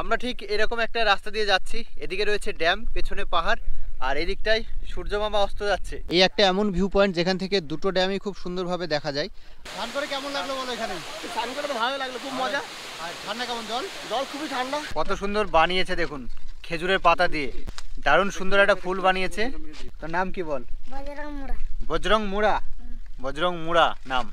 আমরা ঠিক এরকম একটা রাস্তা দিয়ে যাচ্ছি, এদিকে রয়েছে ড্যাম, পেছনে পাহাড়, আর এদিকটায় সূর্য মামা অস্ত যাচ্ছে। এই একটা এমন ভিউ পয়েন্ট যেখান থেকে দুটো ড্যামই খুব সুন্দরভাবে দেখা যায়। স্নান করে কেমন লাগলো বলো? এখানে স্নান করে তো ভালো লাগলো, খুব মজা। আর ঠান্ডা কেমন জল? জল খুবই ঠান্ডা। কত সুন্দর বানিয়েছে দেখুন, খেজুরের পাতা দিয়ে দারুণ সুন্দর একটা ফুল বানিয়েছে। তোর নাম কি বল? বজরং মুড়া। বজরং মুড়া। বজরং মুড়া নাম।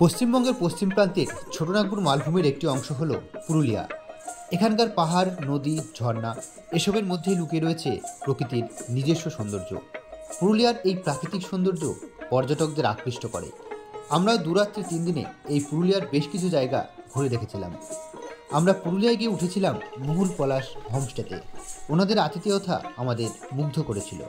পশ্চিমবঙ্গের পশ্চিম প্রান্তের ছোটনাগপুর মালভূমির একটি অংশ হল পুরুলিয়া। এখানকার পাহাড়, নদী, ঝর্ণা এসবের মধ্যেই লুকিয়ে রয়েছে প্রকৃতির নিজস্ব সৌন্দর্য। পুরুলিয়ার এই প্রাকৃতিক সৌন্দর্য পর্যটকদের আকৃষ্ট করে। আমরাও দুরাত্রি 3 দিনে এই পুরুলিয়ার বেশ কিছু জায়গা ঘুরে দেখেছিলাম। আমরা পুরুলিয়ায় গিয়ে উঠেছিলাম মহুল পলাশ হোমস্টেতে। ওনাদের আতিথেয়তা আমাদের মুগ্ধ করেছিল।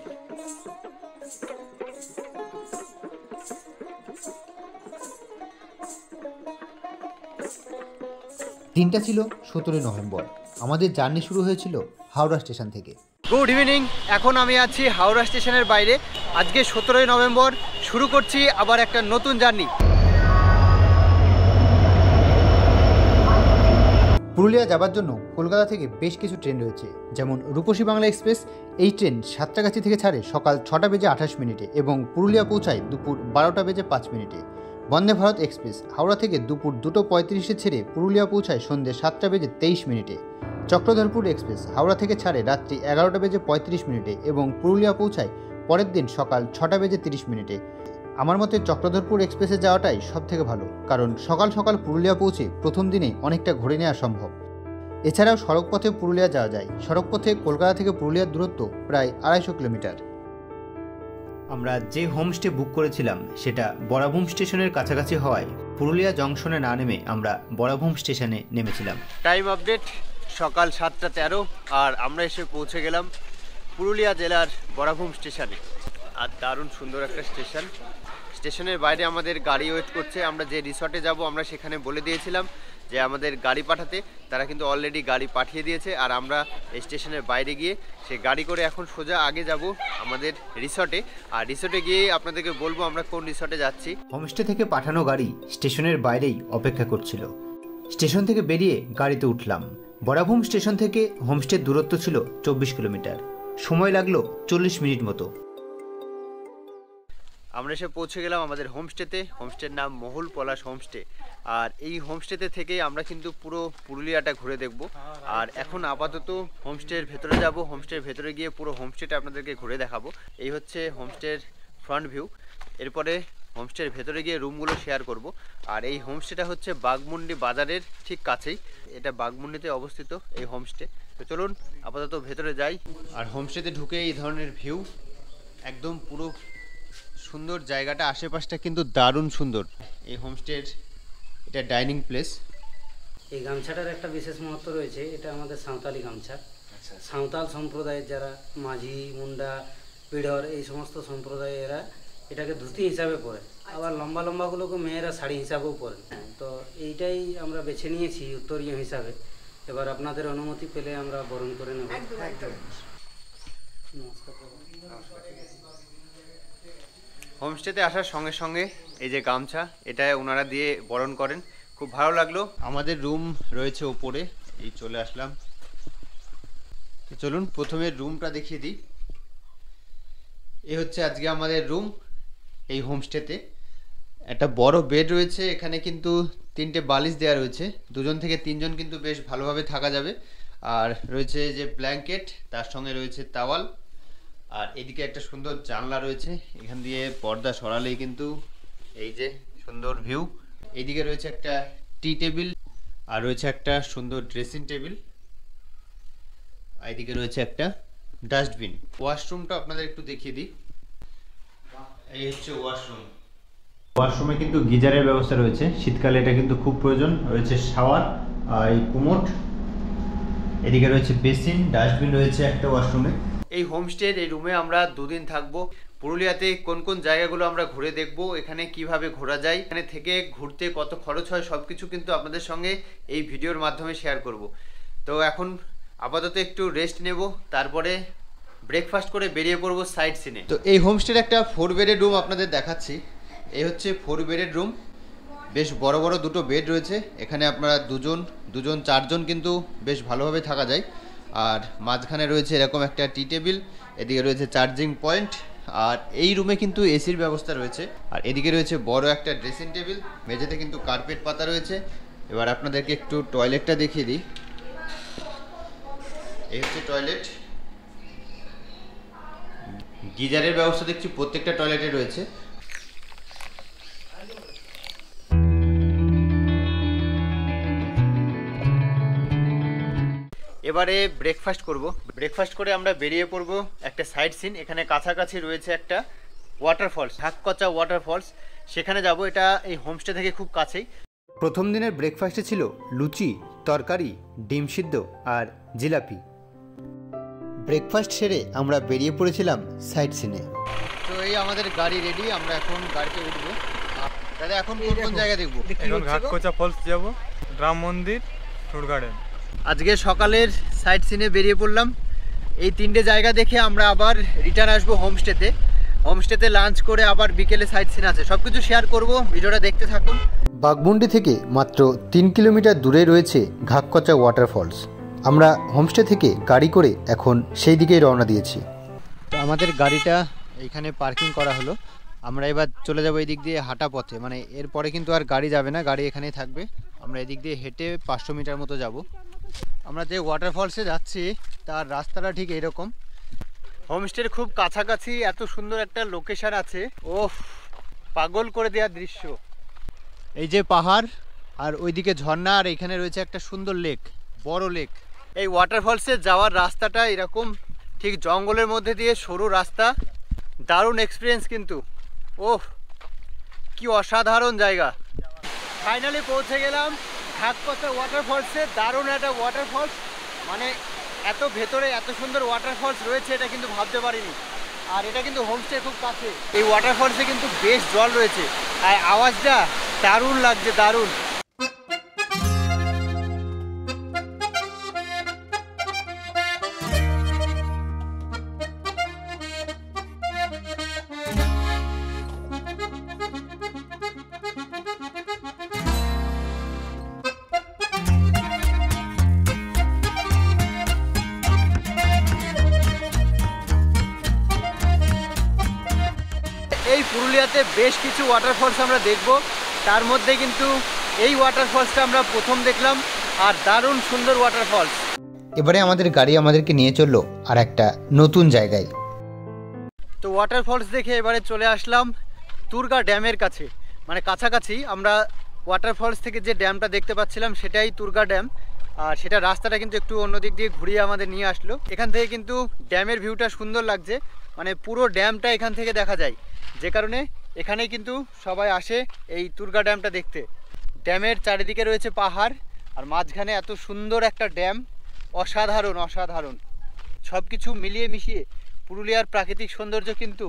দিনটা ছিল 17 নভেম্বর। আমাদের জার্নি শুরু হয়েছিল হাওড়া স্টেশন থেকে। গুড ইভিনিং, এখন আমি আছি হাওড়া স্টেশনের বাইরে। আজকে 17 নভেম্বর, শুরু করছি আবার একটা নতুন জার্নি। পুরুলিয়া যাবার জন্য কলকাতা থেকে বেশ কিছু ট্রেন রয়েছে, যেমন রূপসী বাংলা এক্সপ্রেস। এই ট্রেন সাঁতরাগাছি থেকে ছাড়ে সকাল 6টা বেজে 28 মিনিটে এবং পুরুলিয়া পৌঁছায় দুপুর 12টা বেজে 5 মিনিটে। বন্দে ভারত এক্সপ্রেস হাওড়া থেকে দুপুর 2:35 ছেড়ে পুরুলিয়া পৌঁছায় সন্ধ্যে 7টা বেজে 23 মিনিটে। চক্রধরপুর এক্সপ্রেস হাওড়া থেকে ছাড়ে রাত্রি 11টা বেজে 35 মিনিটে এবং পুরুলিয়া পৌঁছায় পরের দিন সকাল 6টা বেজে 30 মিনিটে। আমার মতে চক্রধরপুর এক্সপ্রেসে যাওয়াটাই সবথেকে ভালো, কারণ সকাল সকাল পুরুলিয়া পৌঁছে প্রথম দিনেই অনেকটা ঘুরে নেওয়া সম্ভব। এছাড়াও সড়কপথে পুরুলিয়া যাওয়া যায়। সড়কপথে কলকাতা থেকে পুরুলিয়ার দূরত্ব প্রায় 250 কিলোমিটার। আমরা যে হোমস্টে বুক করেছিলাম সেটা বরাভূম স্টেশনের কাছাকাছি হওয়ায় পুরুলিয়া জংশনে না নেমে আমরা বরাভূম স্টেশনে নেমেছিলাম। টাইম আপডেট সকাল 7টা 13, আর আমরা এসে পৌঁছে গেলাম পুরুলিয়া জেলার বরাভূম স্টেশনে। আর দারুণ সুন্দর একটা স্টেশন। স্টেশনের বাইরে আমাদের গাড়ি ওয়েট করছে। আমরা যে রিসর্টে যাব আমরা সেখানে বলে দিয়েছিলাম যে আমাদের গাড়ি পাঠাতে, তারা কিন্তু অলরেডি গাড়ি পাঠিয়ে দিয়েছে। আর আমরা এই স্টেশনের বাইরে গিয়ে সেই গাড়ি করে এখন সোজা আগে যাব আমাদের রিসর্টে। আর রিসর্টে গিয়ে আপনাদেরকে বলবো আমরা কোন রিসর্টে যাচ্ছি। হোমস্টে থেকে পাঠানো গাড়ি স্টেশনের বাইরেই অপেক্ষা করছিল। স্টেশন থেকে বেরিয়ে গাড়িতে উঠলাম। বরাভূম স্টেশন থেকে হোমস্টের দূরত্ব ছিল 24 কিলোমিটার। সময় লাগলো 40 মিনিট মতো। আমরা এসে পৌঁছে গেলাম আমাদের হোমস্টেতে। হোমস্টের নাম মহুল পলাশ হোমস্টে। আর এই হোমস্টেতে থেকেই আমরা কিন্তু পুরো পুরুলিয়াটা ঘুরে দেখব। আর এখন আপাতত হোমস্টের ভেতরে যাব। হোমস্টের ভেতরে গিয়ে পুরো হোমস্টেটা আপনাদেরকে ঘুরে দেখাবো। এই হচ্ছে হোমস্টের ফ্রন্ট ভিউ। এরপরে হোমস্টের ভেতরে গিয়ে রুমগুলো শেয়ার করব। আর এই হোমস্টেটা হচ্ছে বাঘমুন্ডি বাজারের ঠিক কাছেই। এটা বাঘমুন্ডিতে অবস্থিত এই হোমস্টে। তো চলুন আপাতত ভেতরে যাই। আর হোমস্টেতে ঢুকে এই ধরনের ভিউ, একদম পুরো সুন্দর জায়গাটা, আশেপাশটা কিন্তু দারুণ সুন্দর। এই হোমস্টের এটা ডাইনিং প্লেস। এই গামছাটার একটা বিশেষ মহত্ব রয়েছে। এটা আমাদের সাঁওতালি গামছা। সাঁওতাল সম্প্রদায়ের যারা মাঝি, মুন্ডা, পিড়র এই সমস্ত সম্প্রদায় এরা এটাকে ধুতি হিসাবে পরে, আবার লম্বা লম্বাগুলোকে মেয়েরা শাড়ি হিসাবেও পরেন। তো এইটাই আমরা বেছে নিয়েছি উত্তরীয় হিসাবে। এবার আপনাদের অনুমতি পেলে আমরা বরণ করে নেব। নমস্কার। হোমস্টেতে আসার সঙ্গে সঙ্গে এই যে গামছা, এটা ওনারা দিয়ে বরণ করেন, খুব ভালো লাগলো। আমাদের রুম রয়েছে ওপরে, এই চলে আসলাম। চলুন প্রথমে রুমটা দেখিয়ে দিই। এই হচ্ছে আজকে আমাদের রুম এই হোমস্টেতে। একটা বড় বেড রয়েছে, এখানে কিন্তু 3টে বালিশ দেওয়া রয়েছে। 2জন থেকে 3জন কিন্তু বেশ ভালোভাবে থাকা যাবে। আর রয়েছে যে ব্ল্যাঙ্কেট, তার সঙ্গে রয়েছে তাওয়াল। আর এদিকে একটা সুন্দর জানলা রয়েছে, এখান দিয়ে পর্দা সরালেই কিন্তু এই যে সুন্দর ভিউ। এইদিকে রয়েছে একটা টি টেবিল, আর রয়েছে একটা সুন্দর ড্রেসিং টেবিল। এইদিকে রয়েছে একটা ডাস্টবিন। ওয়াশরুমটা আপনাদের একটু দেখিয়ে দিই। এই হচ্ছে ওয়াশরুম। ওয়াশরুমে কিন্তু গিজারের ব্যবস্থা রয়েছে, শীতকালে এটা কিন্তু খুব প্রয়োজন। রয়েছে শাওয়ার আর এই কুমোট। এদিকে রয়েছে বেসিন, ডাস্টবিন রয়েছে একটা ওয়াশরুমে। এই হোমস্টের এই রুমে আমরা 2 দিন থাকবো। পুরুলিয়াতে কোন কোন জায়গাগুলো আমরা ঘুরে দেখব, এখানে কিভাবে ঘোরা যায়, এখানে থেকে ঘুরতে কত খরচ হয়, সব কিছু কিন্তু আপনাদের সঙ্গে এই ভিডিওর মাধ্যমে শেয়ার করব। তো এখন আপাতত একটু রেস্ট নেব, তারপরে ব্রেকফাস্ট করে বেরিয়ে পড়বো সাইট সিনে। তো এই হোমস্টের একটা 4 বেডের রুম আপনাদের দেখাচ্ছি। এই হচ্ছে 4 বেডের রুম, বেশ বড় বড় 2টো বেড রয়েছে। এখানে আপনারা দুজন 4জন কিন্তু বেশ ভালোভাবে থাকা যায়। আর মাঝখানে রয়েছে এরকম একটা টি টেবিল, এদিকে রয়েছে চার্জিং পয়েন্ট, আর এই রুমে কিন্তু এসির ব্যবস্থা রয়েছে। আর এদিকে রয়েছে বড় একটা ড্রেসিং টেবিল, মেঝেতে কিন্তু কার্পেট পাতা রয়েছে। এবার আপনাদেরকে একটু টয়লেটটা দেখিয়ে দিই। এই হচ্ছে টয়লেট, গিজারের ব্যবস্থা দেখছি প্রত্যেকটা টয়লেটে রয়েছে। এবারে ব্রেকফাস্ট করব। ব্রেকফাস্ট করে আমরা বেরিয়ে পড়ব একটা সাইট সিন। এখানে কাছাকাছি রয়েছে একটা ওয়াটারফলস, ঢাককচা ওয়াটারফলস, সেখানে যাব। এটা এই হোমস্টে থেকে খুব কাছেই। প্রথম দিনের ব্রেকফাস্টে ছিল লুচি, তরকারি, ডিম সিদ্ধ আর জিলাপি। ব্রেকফাস্ট সেরে আমরা বেরিয়ে পড়েছিলাম সাইট সিনে। তো এই আমাদের গাড়ি রেডি, আমরা এখন গাড়িতে উঠবো। দাদা এখন কোন কোন জায়গা দেখবো? এখন ঘাটকোচা ফলস যাব, রাম মন্দির, টুর গার্ডেন। আজকে সকালের সাইট সিনে বেরিয়ে পড়লাম। এই 3টে জায়গা দেখে আমরা আবার রিটার্ন আসবো হোমস্টেতে। হোমস্টেতে লাঞ্চ করে আবার বিকেলে সাইট সিন আছে, সব কিছু শেয়ার করবো, ভিডিওটা দেখতে থাকুন। বাঘমুন্ডি থেকে মাত্র 3 কিলোমিটার দূরে রয়েছে ঘাককচা ওয়াটারফলস। আমরা হোমস্টে থেকে গাড়ি করে এখন সেই দিকেই রওনা দিয়েছি। তো আমাদের গাড়িটা এইখানে পার্কিং করা হলো। আমরা এবার চলে যাবো এই দিক দিয়ে হাঁটা পথে, মানে এরপরে কিন্তু আর গাড়ি যাবে না, গাড়ি এখানেই থাকবে। আমরা এদিক দিয়ে হেঁটে 500 মিটার মতো যাব। আমরা যে ওয়াটারফলসে যাচ্ছি তার রাস্তাটা ঠিক এইরকম। হোমস্টের খুব কাছাকাছি এত সুন্দর একটা লোকেশন আছে, ও পাগল করে দেওয়ার দৃশ্য। এই যে পাহাড়, আর ওইদিকে ঝর্ণা, আর এখানে রয়েছে একটা সুন্দর লেক, বড় লেক। এই ওয়াটারফলসে যাওয়ার রাস্তাটা এরকম ঠিক জঙ্গলের মধ্যে দিয়ে সরু রাস্তা, দারুণ এক্সপিরিয়েন্স কিন্তু। ওহ কি অসাধারণ জায়গা। ফাইনালি পৌঁছে গেলাম ঘাটকচা ওয়াটারফলসে। দারুণ একটা ওয়াটারফলস, মানে এত ভেতরে এত সুন্দর ওয়াটারফলস রয়েছে এটা কিন্তু ভাবতে পারিনি। আর এটা কিন্তু হোমস্টে খুব কাছে। এই ওয়াটারফলসে কিন্তু বেশ জল রয়েছে, আর আওয়াজটা দারুণ লাগছে, দারুণ। এই পুরুলিয়াতে বেশ কিছু ওয়াটারফলস আমরা দেখব, তার মধ্যে কিন্তু এই ওয়াটারফলসটা আমরা প্রথম দেখলাম, আর দারুণ সুন্দর ওয়াটারফলস। এবারে আমাদের গাড়ি আমাদেরকে নিয়ে চললো আর একটা নতুন জায়গায়। তো ওয়াটারফলস দেখে এবারে চলে আসলাম তুরগা ড্যামের কাছে, মানে কাছাকাছি। আমরা ওয়াটারফলস থেকে যে ড্যামটা দেখতে পাচ্ছিলাম সেটাই তুরগা ড্যাম, আর সেটা রাস্তাটা কিন্তু একটু অন্য দিক দিয়ে ঘুরিয়ে আমাদের নিয়ে আসলো। এখান থেকে কিন্তু ড্যামের ভিউটা সুন্দর লাগছে, মানে পুরো ড্যামটা এখান থেকে দেখা যায়, যে কারণে এখানেই কিন্তু সবাই আসে এই তুরগা ড্যামটা দেখতে। ড্যামের চারিদিকে রয়েছে পাহাড়, আর মাঝখানে এত সুন্দর একটা ড্যাম, অসাধারণ অসাধারণ। সব কিছু মিলিয়ে মিশিয়ে পুরুলিয়ার প্রাকৃতিক সৌন্দর্য কিন্তু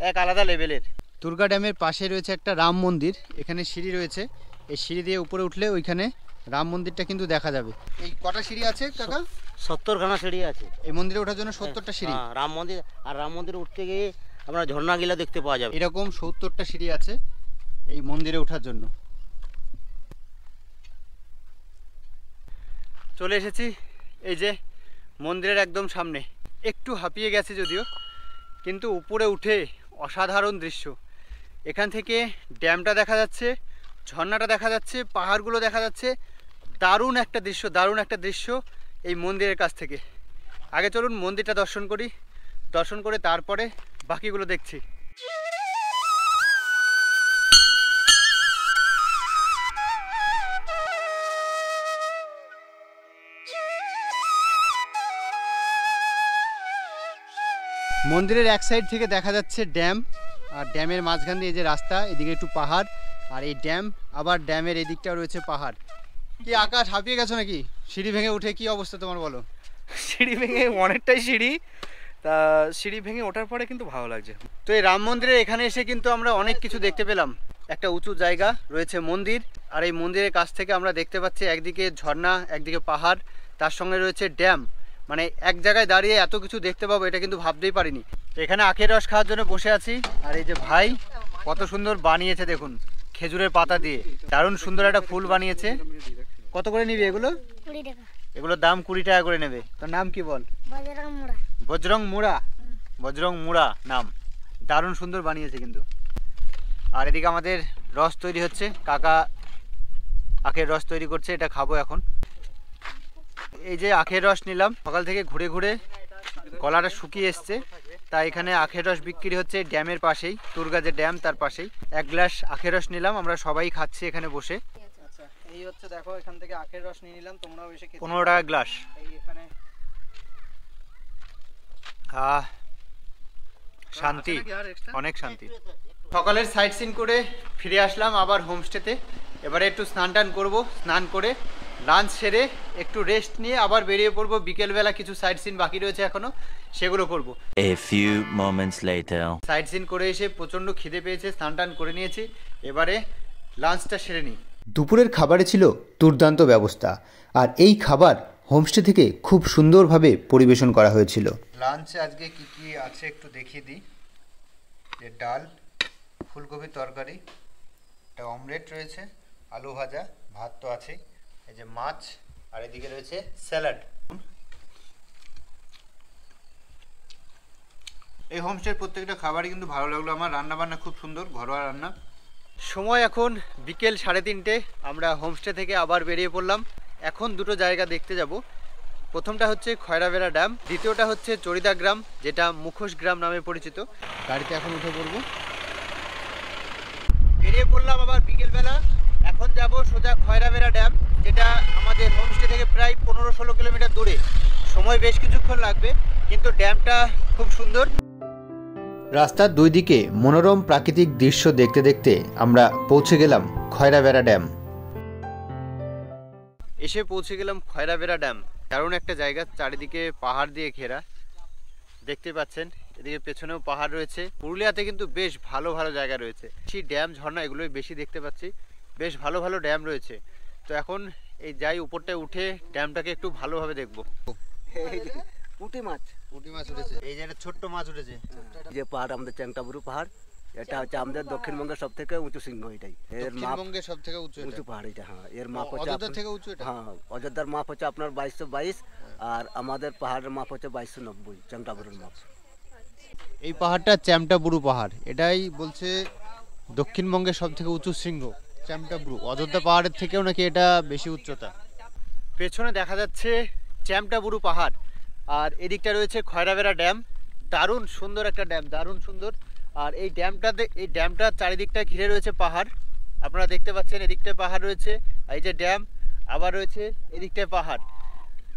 এক আলাদা লেভেলের। তুরগা ড্যামের পাশে রয়েছে একটা রাম মন্দির, এখানে সিঁড়ি রয়েছে, এই সিঁড়ি দিয়ে উপরে উঠলে ওইখানে রাম মন্দিরটা কিন্তু দেখা যাবে। এই কটা সিঁড়ি আছে কাকা? 70খানা সিঁড়ি আছে এই মন্দিরে ওঠার জন্য 70টা সিঁড়ি। রাম মন্দির, আর রাম মন্দিরে উঠতে গিয়ে আমরা ঝর্ণাগুলা দেখতে পাওয়া যাবে। এরকম 70টা সিঁড়ি আছে এই মন্দিরে ওঠার জন্য। চলে এসেছি এই যে মন্দিরের একদম সামনে। একটু হাঁপিয়ে গেছে যদিও, কিন্তু উপরে উঠে অসাধারণ দৃশ্য। এখান থেকে ড্যামটা দেখা যাচ্ছে, ঝর্ণাটা দেখা যাচ্ছে, পাহাড়গুলো দেখা যাচ্ছে। দারুণ একটা দৃশ্য, দারুণ একটা দৃশ্য এই মন্দিরের কাছ থেকে। আগে চলুন মন্দিরটা দর্শন করি, দর্শন করে তারপরে বাকিগুলো দেখছি। মন্দিরের এক সাইড থেকে দেখা যাচ্ছে ড্যাম, আর ড্যামের মাঝখান দিয়ে এই যে রাস্তা, এদিকে একটু পাহাড়, আর এই ড্যাম, আবার ড্যামের এদিকটাও রয়েছে পাহাড়। কি আকাশ, হাঁপিয়ে গেছো নাকি? সিঁড়ি ভেঙে উঠে কি অবস্থা তোমার বলো? সিঁড়ি ভেঙে অনেকটাই সিঁড়ি, তা সিঁড়ি ভেঙে ওঠার পরে কিন্তু ভালো লাগছে। তো এই রাম মন্দিরের এখানে এসে কিন্তু আমরা অনেক কিছু দেখতে পেলাম। একটা উঁচু জায়গা রয়েছে মন্দির, আর এই মন্দিরের কাছ থেকে আমরা দেখতে পাচ্ছি একদিকে ঝর্ণা, একদিকে পাহাড়, তার সঙ্গে রয়েছে ড্যাম। মানে এক জায়গায় দাঁড়িয়ে এত কিছু দেখতে পাবো এটা কিন্তু ভাবতেই পারিনি। এখানে আখের রস খাওয়ার জন্য বসে আছি, আর এই যে ভাই কত সুন্দর বানিয়েছে দেখুন, খেজুরের পাতা দিয়ে দারুণ সুন্দর একটা ফুল বানিয়েছে। কত করে নিবি এগুলো? 20 টাকা। এগুলোর দাম 20 টাকা করে নেবে। তোর নাম কি বল? বজরং মুড়া। বজরং মুড়া, বজরং মুড়া নাম, দারুণ সুন্দর বানিয়েছে কিন্তু। আর এদিকে আমাদের রস তৈরি হচ্ছে, কাকা আখের রস তৈরি করছে, এটা খাবো এখন। এই যে আখের রস নিলাম, সকাল থেকে ঘুরে ঘুরে গলাটা শুকিয়ে এসছে, তাই এখানে আখের রস বিক্রি হচ্ছে ড্যামের পাশেই, তুরগাজের ড্যাম তার পাশেই। 1 গ্লাস আখের রস নিলাম, আমরা সবাই খাচ্ছি এখানে বসে। আচ্ছা এই হচ্ছে দেখো, এখান থেকে আখের রস নিয়ে নিলাম, তোমরাও এসে খেতে 15 টাকা গ্লাস। এই এখানে শান্তি, অনেক শান্তি। সকালের সাইট সিন করে ফিরে আসলাম আবার হোমস্টেতে। এবারে একটু স্নান টান করবো, স্নান করে লাঞ্চ সেরে একটু রেস্ট নিয়ে আবার বেরিয়ে পড়বো। বিকেলবেলা কিছু সাইট সিন বাকি রয়েছে এখনো, সেগুলো করব। A few moments later. Sight seen করে এসে প্রচণ্ড খিদে পেয়েছে, স্নান টান করে নিয়েছি, এবারে লাঞ্চটা সেরে নিই। দুপুরের খাবারে ছিল দুর্দান্ত ব্যবস্থা, আর এই খাবার হোমস্টে থেকে খুব সুন্দরভাবে পরিবেশন করা হয়েছিল। লাঞ্চে আজকে কি কি আছে একটু দেখিয়ে দিই। যে ডাল, ফুলকপির তরকারি, একটা অমলেট রয়েছে, আলু ভাজা, ভাত তো আছেই, এই যে মাছ, আর এদিকে রয়েছে স্যালাড। এই হোমস্টের প্রত্যেকটা খাবারই কিন্তু ভালো লাগলো আমার, রান্না বান্না খুব সুন্দর, ঘরোয়া রান্না। সময় এখন বিকেল 3:30, আমরা হোমস্টে থেকে আবার বেরিয়ে পড়লাম। এখন দুটো জায়গা দেখতে যাব। প্রথমটা হচ্ছে খয়রাবেড়া ড্যাম, দ্বিতীয়টা হচ্ছে চরিদা গ্রাম, যেটা মুখোশ গ্রাম নামে পরিচিত। গাড়িতে এখন উঠে পড়বো, বেরিয়ে পড়লাম আবার বিকেলবেলা। এখন যাব সোজা খয়রাবেড়া ড্যাম, যেটা আমাদের হোমস্টে থেকে প্রায় 15-16 কিলোমিটার দূরে। সময় বেশ কিছুক্ষণ লাগবে, কিন্তু ড্যামটা খুব সুন্দর। রাস্তার দুই দিকে মনোরম প্রাকৃতিক দৃশ্য দেখতে দেখতে আমরা পৌঁছে গেলাম খয়রাবেড়া ড্যাম। এসে পৌঁছে গেলাম খয়রাবেড়া ড্যাম, দারুণ একটা জায়গা, চারিদিকে পাহাড় দিয়ে ঘেরা, দেখতে পাচ্ছেন। এদিকে পেছনেও পাহাড় রয়েছে। পুরুলিয়াতে কিন্তু বেশ ভালো ভালো জায়গা রয়েছে, সেই ড্যাম ঝর্ণা এগুলোই বেশি দেখতে পাচ্ছি, বেশ ভালো ভালো ড্যাম রয়েছে। তো এখন এই যাই উপরটায় উঠে ড্যামটাকে একটু ভালোভাবে দেখবো। পুঁটি মাছ, পুঁটি মাছ উঠেছে, এই যে একটা ছোট্ট মাছ উঠেছে। যে পাহাড় আমাদের চ্যাংটাবুরু পাহাড়, এটা হচ্ছে আমাদের দক্ষিণবঙ্গের সব থেকে উঁচু শৃঙ্গ এটাই। এর মাপ দক্ষিণবঙ্গের সব থেকে উঁচু পাহাড় এটা। হ্যাঁ, এর মাপ হচ্ছে অযোধ্যা থেকে উঁচু এটা। হ্যাঁ, অযোধ্যার মাপ হচ্ছে আপনার 2222, আর আমাদের পাহাড়ের মাপ হচ্ছে 2290, চ্যাংটাবুরুর মাপ। এই পাহাড়টা চ্যামটাবুরু পাহাড়, এটাই বলছে দক্ষিণবঙ্গের সব থেকে উঁচু শৃঙ্গ চ্যামটাবুরু। অযোধ্যা পাহাড়ের থেকেও নাকি এটা বেশি উচ্চতা। পেছনে দেখা যাচ্ছে চ্যামটাবুরু পাহাড়, আর এদিকটা রয়েছে খয়রাবেড়া ড্যাম, দারুণ সুন্দর একটা ড্যাম, দারুণ সুন্দর। আর এই ড্যামটার চারিদিকটা ঘিরে রয়েছে পাহাড়, আপনারা দেখতে পাচ্ছেন। এদিকটায় পাহাড় রয়েছে, এই যে ড্যাম, আবার রয়েছে এদিকটায় পাহাড়,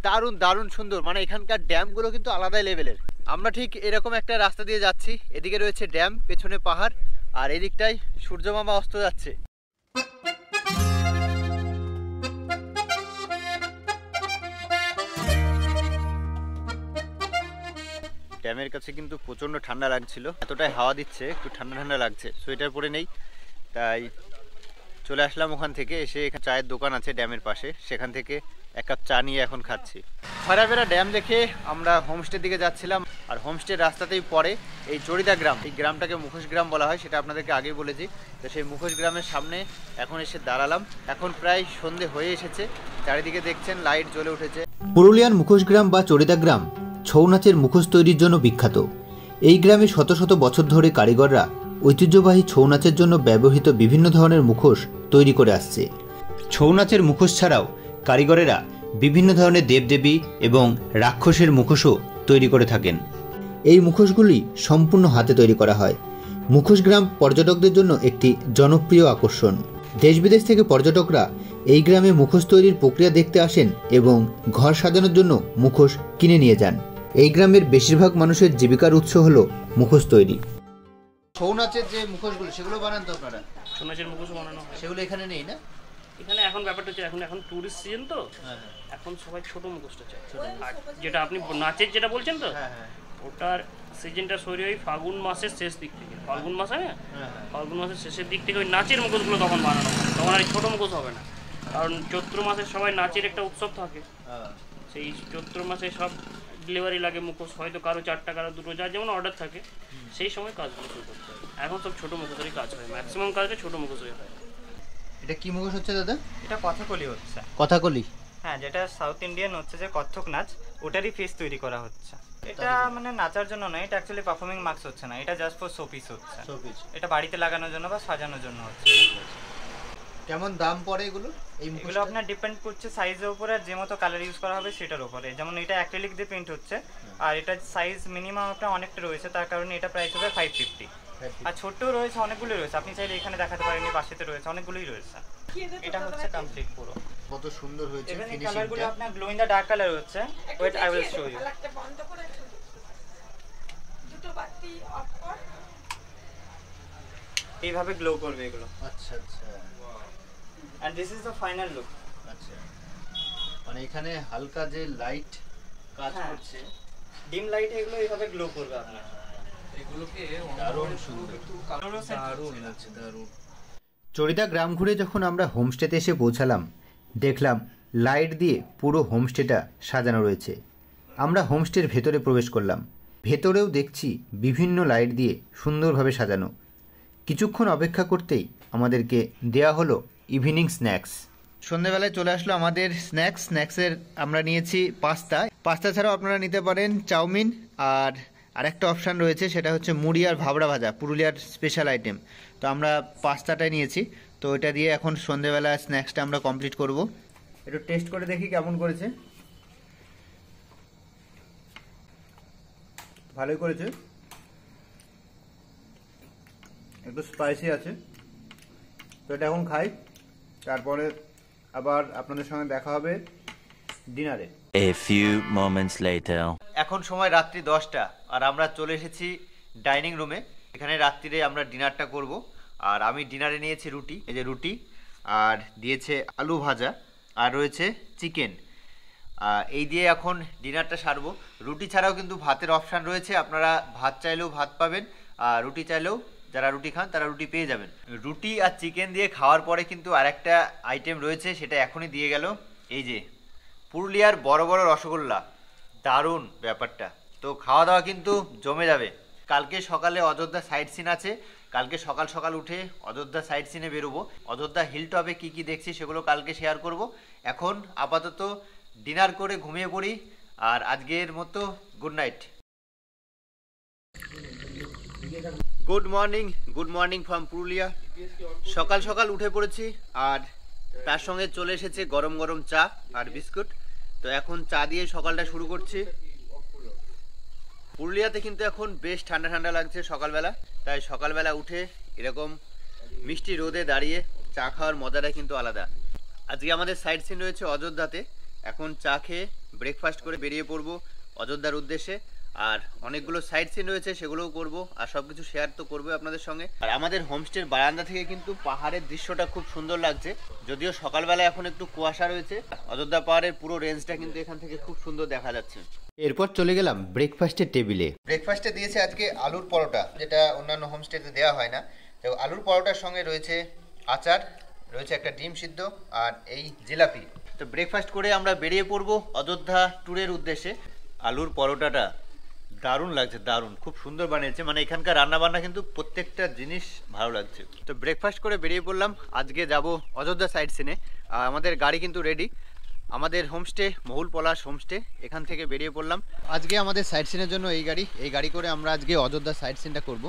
দারুণ দারুণ সুন্দর। মানে এখানকার ড্যামগুলো কিন্তু আলাদাই লেভেলের। আমরা ঠিক এরকম একটা রাস্তা দিয়ে যাচ্ছি, এদিকে রয়েছে ড্যাম, পেছনে পাহাড়, আর এদিকটায় সূর্যমামা অস্ত যাচ্ছে। ড্যামের কাছে কিন্তু প্রচণ্ড ঠান্ডা লাগছিল, এতটাই হাওয়া দিচ্ছে, একটু ঠান্ডা ঠান্ডা লাগছে, সোয়েটার পরে নেই, তাই চলে আসলাম ওখান থেকে। এসে এখানে চায়ের দোকান আছে ড্যামের পাশে, সেখান থেকে 1 কাপ চা নিয়ে এখন খাচ্ছি। খয়রাবেড়া ড্যাম দেখে আমরা হোমস্টের দিকে যাচ্ছিলাম, আর হোমস্টের রাস্তাতেই পড়ে এই চরিদা গ্রাম। এই গ্রামটাকে মুখোশ গ্রাম বলা হয়, সেটা আপনাদেরকে আগেই বলেছি। তো সেই মুখোশ গ্রামের সামনে এখন এসে দাঁড়ালাম। এখন প্রায় সন্ধে হয়ে এসেছে, চারিদিকে দেখছেন লাইট জ্বলে উঠেছে। পুরুলিয়ার মুখোশ গ্রাম বা চরিদা গ্রাম ছৌ নাচের মুখোশ তৈরির জন্য বিখ্যাত। এই গ্রামে শত শত বছর ধরে কারিগররা ঐতিহ্যবাহী ছৌ নাচের জন্য ব্যবহৃত বিভিন্ন ধরনের মুখোশ তৈরি করে আসছে। ছৌ নাচের মুখোশ ছাড়াও কারিগরেরা বিভিন্ন ধরনের দেবদেবী এবং রাক্ষসের মুখোশও তৈরি করে থাকেন। এই মুখোশগুলি সম্পূর্ণ হাতে তৈরি করা হয়। মুখোশ গ্রাম পর্যটকদের জন্য একটি জনপ্রিয় আকর্ষণ। দেশ বিদেশ থেকে পর্যটকরা এই গ্রামে মুখোশ তৈরির প্রক্রিয়া দেখতে আসেন এবং ঘর সাজানোর জন্য মুখোশ কিনে নিয়ে যান। এই গ্রামের বেশিরভাগ মানুষের জীবিকার উৎস হল মুখোশ তৈরি। ছৌ নাচের যে মুখোশগুলো সেগুলো বানান তো আপনারা? ছৌ নাচের মুখোশ বানানো হয়, সেগুলো এখানে নেই না? এখানে এখন ব্যাপারটা হচ্ছে এখন টুরিস্ট সিজন তো, এখন সবাই ছোট মুখোশটা চায়। আর যেটা আপনি নাচের যেটা বলছেন তো, ওটার সিজনটা শুরু হয় ফাল্গুন মাসের শেষ দিক থেকে। ফাল্গুন মাসে না, ফাল্গুন মাসের শেষের দিক থেকে ওই নাচের মুখোশগুলো তখন বানানো হয়। তখন আর ছোটো মুখোশ হবে না, কারণ চৈত্র মাসে সবাই নাচের একটা উৎসব থাকে। সেই চৈত্র মাসে সব ডেলিভারি লাগে মুখোশ, হয়তো কারো 4টা কারো 2টো, যার যেমন অর্ডার থাকে সেই সময় কাজগুলো শুরু করতে হয়। এখন সব ছোটো মুখোশেরই কাজ হয়, ম্যাক্সিমাম কাজটা ছোটো মুখোশই হয়। এটা কি মুখোশ হচ্ছে দাদা? এটা কথাকলি হচ্ছে। কথাকলি? হ্যাঁ, যেটা সাউথ ইন্ডিয়ান হচ্ছে যে কত্থক নাচ, ওটারই ফেস তৈরি করা হচ্ছে। এটা মানে নাচার জন্য নয়, এটা অ্যাকচুয়ালি পারফর্মিং মার্কস হচ্ছে না, এটা জাস্ট ফর শোপিস হচ্ছে। এটা বাড়িতে লাগানোর জন্য বা সাজানোর জন্য হচ্ছে। কেমন দাম পড়ে এগুলো? এগুলো আপনার ডিপেন্ড করছে সাইজের উপরে আর যে মতো কালার ইউজ করা হবে সেটার উপরে। যেমন এটা অ্যাক্রিলিক দিয়ে পেইন্ট হচ্ছে, আর এটা সাইজ মিনিমাম আপনার অনেকটা রয়েছে, তার কারণে এটা প্রাইস হবে 550। আর ছোটও রয়েছে, অনেকগুলোই রয়েছে, আপনি চাইলে এখানে দেখাতে পারেন, পাশেতে রয়েছে, অনেকগুলোই রয়েছে। এটা হচ্ছে কমপ্লিট পুরো। কত সুন্দর হয়েছে এখানে ফিনিশিংটা। কালারগুলো আপনার glow in the dark colour হচ্ছে। Wait, I will show you. এইভাবে গ্লো করবে এগুলো। আচ্ছা আচ্ছা and this is the final look. আচ্ছা, মানে এখানে হালকা যে লাইট কাজ হ্যাঁ। করছে, ডিম লাইট এগুলো এইভাবে গ্লো করবে আপনার। দারুণ সুন্দর। দারুণ লাগছে, দারুণ। চড়িদা গ্রাম ঘুরে যখন আমরা হোমস্টেতে এসে পৌঁছালাম, দেখলাম লাইট দিয়ে পুরো হোমস্টেটা সাজানো রয়েছে। আমরা হোমস্টের ভেতরে প্রবেশ করলাম। ভেতরেও দেখছি বিভিন্ন লাইট দিয়ে সুন্দরভাবে সাজানো। কিছুক্ষণ অপেক্ষা করতেই আমাদেরকে দেয়া হলো ইভিনিং স্ন্যাক্স। সন্ধেবেলায় চলে আসলো আমাদের স্ন্যাক্সের আমরা নিয়েছি পাস্তা ছাড়াও আপনারা নিতে পারেন চাউমিন, আর আরেকটা অপশান রয়েছে সেটা হচ্ছে মুড়ি আর ভাবড়া ভাজা, পুরুলিয়ার স্পেশাল আইটেম। তো আমরা পাস্তাটাই নিয়েছি, তো এটা দিয়ে এখন সন্ধেবেলা স্ন্যাক্সটা আমরা কমপ্লিট করব। একটু টেস্ট করে দেখি কেমন করেছে। ভালোই করেছে, একটু স্পাইসি আছে। তো এটা এখন খাই, তারপরে আবার আপনাদের সঙ্গে দেখা হবে ডিনারে। A few moments later. এখন সময় রাত্রি 10টা, আর আমরা চলে এসেছি ডাইনিং রুমে। এখানে রাত্রিরে আমরা ডিনারটা করব। আর আমি ডিনারে নিয়েছি রুটি, এই যে রুটি, আর দিয়েছে আলু ভাজা, আর রয়েছে চিকেন। এই দিয়ে এখন ডিনারটা সারবো। রুটি ছাড়াও কিন্তু ভাতের অপশান রয়েছে, আপনারা ভাত চাইলেও ভাত পাবেন, আর রুটি চাইলেও যারা রুটি খান তারা রুটি পেয়ে যাবেন। রুটি আর চিকেন দিয়ে খাওয়ার পরে কিন্তু আরেকটা আইটেম রয়েছে, সেটা এখনই দিয়ে গেল। এই যে পুরুলিয়ার বড় বড় রসগোল্লা, দারুণ ব্যাপারটা। তো খাওয়া দাওয়া কিন্তু জমে যাবে। কালকে সকালে অযোধ্যা সাইট সিন আছে, কালকে সকাল সকাল উঠে অযোধ্যা সাইট সিনে বেরোবো। অযোধ্যা হিল টপে কী কী দেখছি সেগুলো কালকে শেয়ার করব। এখন আপাতত ডিনার করে ঘুমিয়ে পড়ি, আর আজকের মতো good night. Good morning from Purulia. সকাল সকাল উঠে পড়েছি, আর তার সঙ্গে চলে এসেছে গরম গরম চা আর বিস্কুট। তো এখন চা দিয়ে সকালটা শুরু করছি। পুরুলিয়াতে কিন্তু এখন বেশ ঠান্ডা ঠান্ডা লাগছে সকালবেলা, তাই সকালবেলা উঠে এরকম মিষ্টি রোদে দাঁড়িয়ে চা খাওয়ার মজাটা কিন্তু আলাদা। আজকে আমাদের সাইট সিন রয়েছে অযোধ্যাতে। এখন চা খেয়ে ব্রেকফাস্ট করে বেরিয়ে পড়বো অযোধ্যার উদ্দেশ্যে। আর অনেকগুলো সাইট সিন রয়েছে, সেগুলোও করব, আর সব কিছু শেয়ার তো করবো আপনাদের সঙ্গে। আর আমাদের হোমস্টের বারান্দা থেকে কিন্তু পাহাড়ের দৃশ্যটা খুব সুন্দর লাগছে, যদিও সকালবেলা এখন একটু কুয়াশা রয়েছে। অযোধ্যা পাহাড়ের পুরো রেঞ্জটা কিন্তু এখান থেকে খুব সুন্দর দেখা যাচ্ছে। এরপর চলে গেলাম ব্রেকফাস্টের টেবিলে। ব্রেকফাস্টে দিয়েছে আজকে আলুর পরোটা, যেটা অন্যান্য হোমস্টেতে দেওয়া হয় না। তো আলুর পরোটার সঙ্গে রয়েছে আচার, রয়েছে একটা ডিম সিদ্ধ, আর এই জিলাপি। তো ব্রেকফাস্ট করে আমরা বেরিয়ে পড়বো অযোধ্যা ট্যুরের উদ্দেশ্যে। আলুর পরোটাটা দারুণ লাগছে, দারুণ, খুব সুন্দর বানিয়েছে। মানে এখানকার রান্নাবান্না কিন্তু প্রত্যেকটা জিনিস ভালো লাগছে। তো ব্রেকফাস্ট করে বেরিয়ে পড়লাম। আজকে যাব অযোধ্যা সাইট সিনে। আমাদের গাড়ি কিন্তু রেডি। আমাদের হোমস্টে মহুল পলাশ হোমস্টে, এখান থেকে বেরিয়ে পড়লাম। আজকে আমাদের সাইট সিনের জন্য এই গাড়ি করে আমরা আজকে অযোধ্যা সাইট সিনটা করব।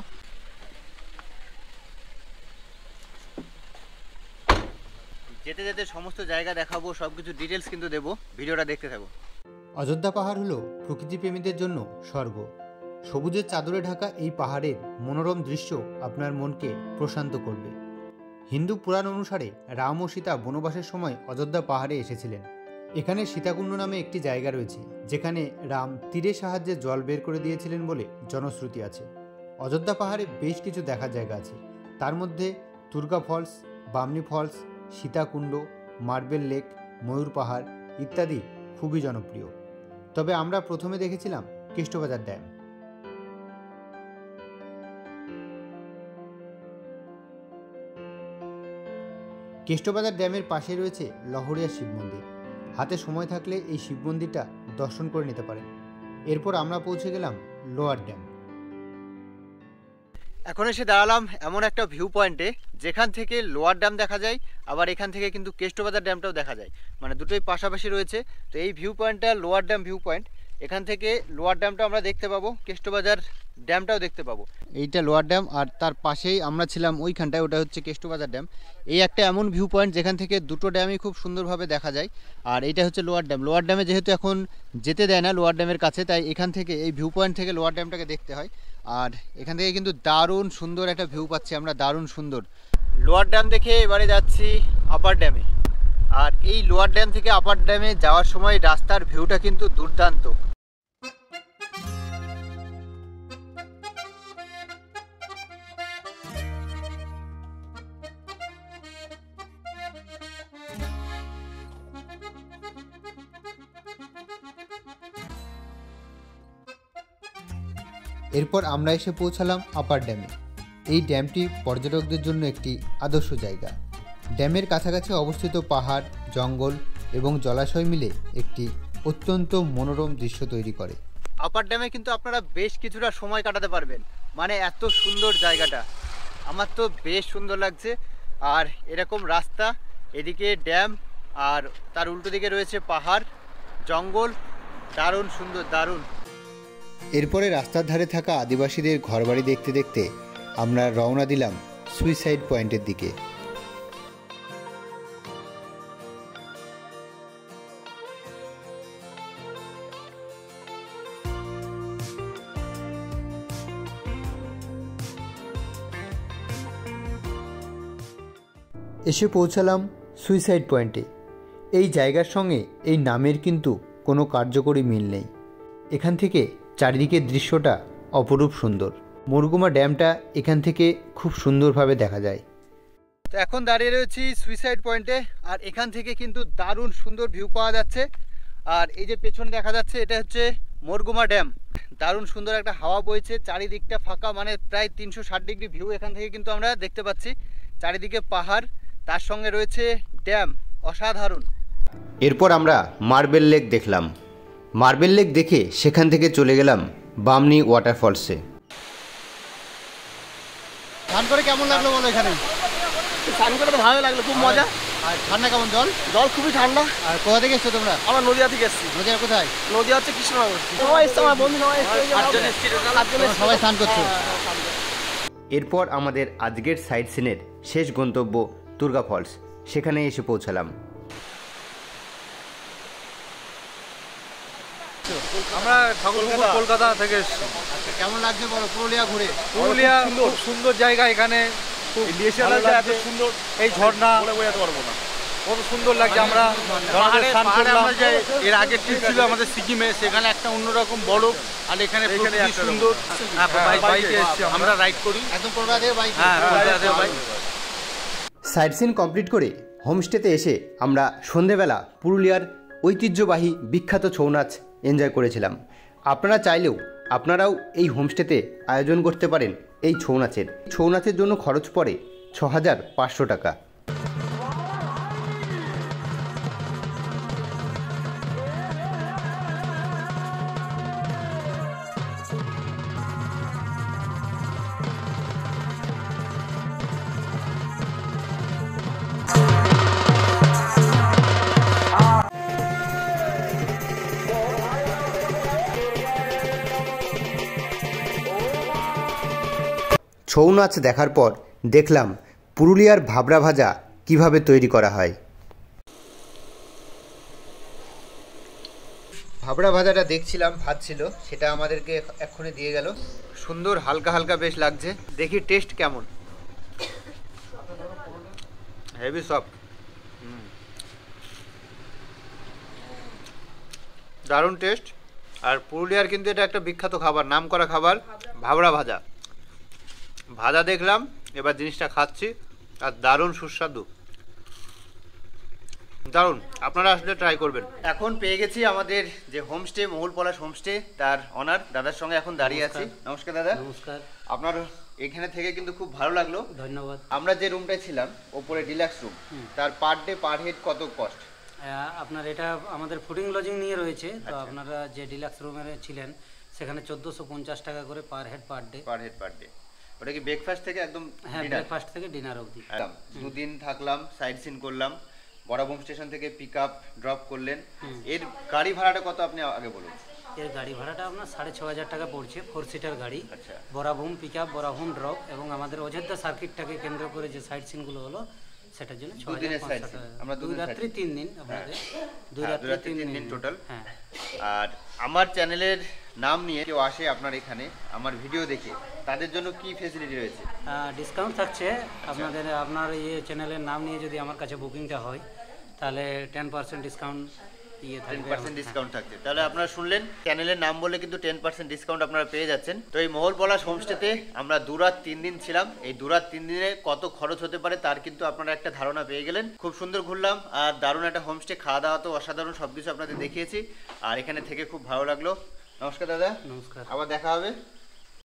যেতে যেতে সমস্ত জায়গা দেখাবো, সব কিছু ডিটেলস কিন্তু দেবো, ভিডিওটা দেখতে থাকো। অযোধ্যা পাহাড় হলো প্রকৃতিপ্রেমীদের জন্য স্বর্গ। সবুজের চাদরে ঢাকা এই পাহাড়ের মনোরম দৃশ্য আপনার মনকে প্রশান্ত করবে। হিন্দু পুরাণ অনুসারে রাম ও সীতা বনবাসের সময় অযোধ্যা পাহাড়ে এসেছিলেন। এখানে সীতাকুণ্ড নামে একটি জায়গা রয়েছে, যেখানে রাম তীরের সাহায্যে জল বের করে দিয়েছিলেন বলে জনশ্রুতি আছে। অযোধ্যা পাহাড়ে বেশ কিছু দেখার জায়গা আছে, তার মধ্যে Durga falls, Bamni falls, Sitakunda, marble lake, Mayur Pahar ইত্যাদি খুবই জনপ্রিয়। তবে আমরা প্রথমে দেখেছিলাম কেষ্টবাজার ড্যাম। কেষ্টবাজার ড্যামের পাশে রয়েছে লহরিয়া শিব মন্দির। হাতে সময় থাকলে এই শিব মন্দিরটা দর্শন করে নিতে পারেন। এরপর আমরা পৌঁছে গেলাম লোয়ার ড্যাম। এখন এসে দাঁড়ালাম এমন একটা ভিউ পয়েন্টে যেখান থেকে লোয়ার ড্যাম দেখা যায়, আবার এখান থেকে কিন্তু কেষ্টবাজার ড্যামটাও দেখা যায়, মানে দুটোই পাশাপাশি রয়েছে। তো এই ভিউ পয়েন্টটা লোয়ার ড্যাম ভিউ পয়েন্ট। এখান থেকে লোয়ার ড্যামটা আমরা দেখতে পাবো, কেষ্টবাজার ড্যামটাও দেখতে পাবো। এইটা লোয়ার ড্যাম, আর তার পাশেই আমরা ছিলাম ওইখানটায়, ওটা হচ্ছে কেষ্টবাজার ড্যাম। এই একটা এমন ভিউ পয়েন্ট যেখান থেকে দুটো ড্যামই খুব সুন্দরভাবে দেখা যায়। আর এইটা হচ্ছে লোয়ার ড্যাম। লোয়ার ড্যামে যেহেতু এখন যেতে দেয় না লোয়ার ড্যামের কাছে, তাই এখান থেকে এই ভিউ পয়েন্ট থেকে লোয়ার ড্যামটাকে দেখতে হয়। আর এখান থেকে কিন্তু দারুণ সুন্দর একটা ভিউ পাচ্ছি আমরা, দারুণ সুন্দর। লোয়ার ড্যাম দেখে এবারে যাচ্ছি আপার ড্যামে। আর এই লোয়ার ড্যাম থেকে আপার ড্যামে যাওয়ার সময় রাস্তার ভিউটা কিন্তু দুর্দান্ত। এরপর আমরা এসে পৌঁছালাম আপার ড্যামে। এই ড্যামটি পর্যটকদের জন্য একটি আদর্শ জায়গা। ড্যামের কাছাকাছি অবস্থিত পাহাড়, জঙ্গল এবং জলাশয় মিলে একটি অত্যন্ত মনোরম দৃশ্য তৈরি করে। আপার ড্যামে কিন্তু আপনারা বেশ কিছুটা সময় কাটাতে পারবেন, মানে এত সুন্দর জায়গাটা, আমার তো বেশ সুন্দর লাগছে। আর এরকম রাস্তা, এদিকে ড্যাম আর তার উল্টো দিকে রয়েছে পাহাড়, জঙ্গল, দারুণ সুন্দর, দারুণ। এরপরে রাস্তার ধারে থাকা আদিবাসীদের ঘরবাড়ি দেখতে দেখতে আমরা রওনা দিলাম সুইসাইড পয়েন্টের দিকে। এসে পৌঁছালাম সুইসাইড পয়েন্টে। এই জায়গার সঙ্গে এই নামের কিন্তু কোনো কার্যকরী মিল নেই। এখান থেকে চারিদিকের দৃশ্যটা অপরূপ সুন্দর। মুরগুমা ড্যামটা এখান থেকে খুব সুন্দরভাবে দেখা যায়। তো এখন দাঁড়িয়ে রয়েছি সুইসাইড পয়েন্টে, আর এখান থেকে কিন্তু দারুণ সুন্দর ভিউ পাওয়া যাচ্ছে। আর এই যে পেছনে দেখা যাচ্ছে এটা হচ্ছে মুরগুমা ড্যাম। দারুণ সুন্দর একটা হাওয়া বইছে, চারিদিকটা ফাঁকা, মানে প্রায় 360 ডিগ্রি ভিউ এখান থেকে কিন্তু আমরা দেখতে পাচ্ছি। চারিদিকে পাহাড়, তার সঙ্গে রয়েছে ড্যাম, অসাধারণ। এরপর আমরা মার্বেল লেক দেখলাম। মার্বেল লেক দেখে সেখান থেকে চলে গেলাম বামনি ওয়াটারফলসে। স্নান করে কেমন লাগলো বলো? এখানে স্নান করে তো ভালো লাগলো, খুব মজা। আর ঠান্ডা কেমন জল? জল খুবই ঠান্ডা। আর কোথা থেকে এসছো তোমরা? আমরা নদিয়া থেকে এসেছি। নদিয়া কোথায়? নদিয়া হচ্ছে কৃষ্ণনগর। সবাই এসছে, আমার বন্ধু সবাই এসছে, সবাই স্নান করছো। এরপর আমাদের আজকের সাইট সিনের শেষ গন্তব্য দুর্গা ফলস, সেখানে এসে পৌঁছালাম। আমরা ঠাকুরপুকুর কলকাতা থেকে এসেছি। কেমন লাগছে বলো পুরুলিয়া ঘুরে? পুরুলিয়া খুব সুন্দর জায়গা, এখানে খুব এত সুন্দর এই ঝর্ণা বোঝাতে পারবো না, কত সুন্দর লাগছে। আমরা স্নান করলাম। এর আগে ট্রিপ ছিল আমাদের সিকিমে, সেখানে একটা অন্যরকম বরফ, আর এখানে প্রকৃতি সুন্দর। বাইকে এসেছি আমরা রাইড করি একদম কলকাতা থেকে বাইক। হ্যাঁ, কলকাতা থেকে বাইক। সাইট সিন কমপ্লিট করে হোমস্টেতে এসে আমরা সন্ধেবেলা পুরুলিয়ার ঐতিহ্যবাহী বিখ্যাত ছৌ নাচ এনজয় করেছিলাম। আপনারা চাইলেও আপনারাও এই হোমস্টেতে আয়োজন করতে পারেন এই ছৌ নাচের। ছৌ নাচের জন্য খরচ পড়ে 6500 টাকা। ছৌ নাচ দেখার পর দেখলাম পুরুলিয়ার ভাবরা ভাজা কিভাবে তৈরি করা হয়। ভাবরা ভাজাটা দেখছিলাম, ভাজছিল, সেটা আমাদেরকে এক্ষুনি দিয়ে গেল। সুন্দর হালকা হালকা বেশ লাগছে, দেখি টেস্ট কেমন। হেভি সফট, দারুণ টেস্ট। আর পুরুলিয়ার কিন্তু এটা একটা বিখ্যাত খাবার, নাম করা খাবার, ভাবরা ভাজা। ভাজা দেখলাম, এবার জিনিসটা খাচ্ছি, আর দারুণ সুস্বাদু, দারুণ। আপনারা আসলে ট্রাই করবেন। এখন পেয়ে গেছি আমাদের যে হোমস্টে, মহুল পলাশ হোমস্টে, তার অনার দাদার সঙ্গে এখন দাঁড়িয়ে আছি। নমস্কার দাদা। নমস্কার। আপনার এখানে থেকে কিন্তু খুব ভালো লাগলো। ধন্যবাদ। আমরা যে রুমটায় ছিলাম ওপরে ডিলাক্স রুম, তার পার ডে পার হেড কত কস্ট? আপনার এটা আমাদের ফুডিং লজিং নিয়ে রয়েছে, তো আপনারা যে ডিলাক্স রুমে ছিলেন সেখানে 1450 টাকা করে per head per day. Per day ওটা কি ব্রেকফাস্ট থেকে একদম? হ্যাঁ, ব্রেকফাস্ট থেকে ডিনার অবধি। দুদিন থাকলাম, সাইট সিন করলাম, বরাবম স্টেশন থেকে পিক আপ ড্রপ করলেন। এর গাড়ি ভাড়াটা কত আপনি আগে বলুন? এর গাড়ি ভাড়াটা আপনার 6500 টাকা পড়ছে, 4 সিটার গাড়ি। আচ্ছা, বরাবম পিক আপ, বরাবম ড্রপ এবং আমাদের অযোধ্যা সার্কিটটাকে কেন্দ্র করে যে সাইট সিনগুলো হলো সেটার জন্য 6500 টাকা। আমরা 2 রাত্রি 3 দিন আপনাদের, 2 রাত্রি 3 দিন টোটাল। হ্যাঁ। আর আমার চ্যানেলের নাম নিয়ে কেউ আসে আপনার এখানে আমার ভিডিও দেখে, তাদের জন্য কি ফ্যাসিলিটি রয়েছে? ডিসকাউন্ট থাকছে আপনাদের। আপনার এই চ্যানেলের নাম নিয়ে যদি আমার কাছে বুকিংটা হয় তাহলে 10% ডিসকাউন্ট 10% ডিসকাউন্ট থাকছে। তাহলে আপনারা শুনলেন, চ্যানেলের নাম বলে কিন্তু 10% ডিসকাউন্ট আপনারা পেয়ে যাচ্ছেন। তো এই মহল পলাশ হোমস্টেতে আমরা 2 রাত 3 দিন ছিলাম। এই 2 রাত 3 দিনে কত খরচ হতে পারে তার কিন্তু আপনারা একটা ধারণা পেয়ে গেলেন। খুব সুন্দর ঘুরলাম আর দারুণ একটা হোমস্টে, খাওয়া দাওয়া তো অসাধারণ, সবকিছু আপনাদের দেখিয়েছি আর এখানে থেকে খুব ভালো লাগলো। নমস্কার দাদা। নমস্কার। আবার দেখা হবে।